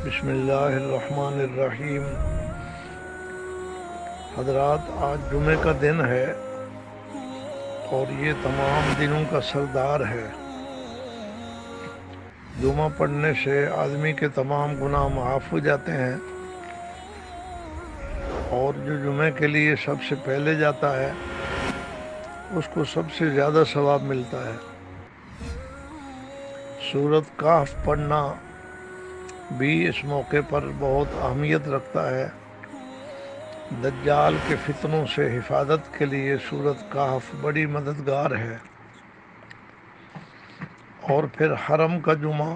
بسم اللہ الرحمن الرحیم۔ حضرات، آج جمعے کا دن ہے اور یہ تمام دنوں کا سردار ہے۔ جمعہ پڑھنے سے آدمی کے تمام گناہ معاف ہو جاتے ہیں، اور جو جمعے کے لیے سب سے پہلے جاتا ہے اس کو سب سے زیادہ ثواب ملتا ہے۔ سورۃ کہف پڑھنا بھی اس موقع پر بہت اہمیت رکھتا ہے۔ دجال کے فتنوں سے حفاظت کے لیے سورۃ کہف بڑی مددگار ہے۔ اور پھر حرم کا جمعہ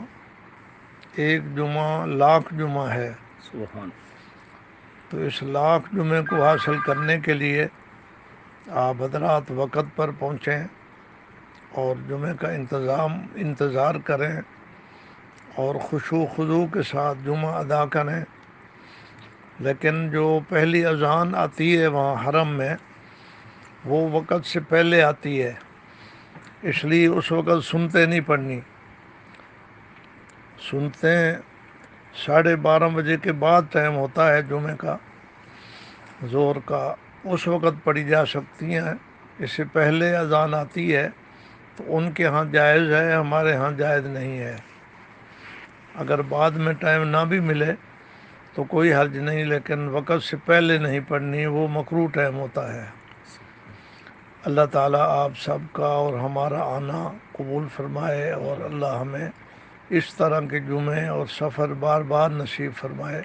ایک جمعہ لاکھ جمعہ ہے۔ سبحان۔ تو اس لاکھ جمعے کو حاصل کرنے کے لیے آپ حضرات وقت پر پہنچیں اور جمعے کا انتظار کریں اور خشوع و خضوع کے ساتھ جمعہ ادا کریں۔ لیکن جو پہلی اذان آتی ہے وہاں حرم میں، وہ وقت سے پہلے آتی ہے، اس لیے اس وقت سنتے نہیں پڑھنی، سنتے 12:30 بجے کے بعد ٹائم ہوتا ہے جمعے کا، ظہر کا، اس وقت پڑھی جا سکتی ہیں۔ اس سے پہلے اذان آتی ہے تو ان کے ہاں جائز ہے، ہمارے ہاں جائز نہیں ہے۔ اگر بعد میں ٹائم نہ بھی ملے تو کوئی حرج نہیں، لیکن وقت سے پہلے نہیں پڑھنی، وہ مکروہ ٹائم ہوتا ہے۔ اللہ تعالیٰ آپ سب کا اور ہمارا آنا قبول فرمائے، اور اللہ ہمیں اس طرح کے جمعے اور سفر بار بار نصیب فرمائے۔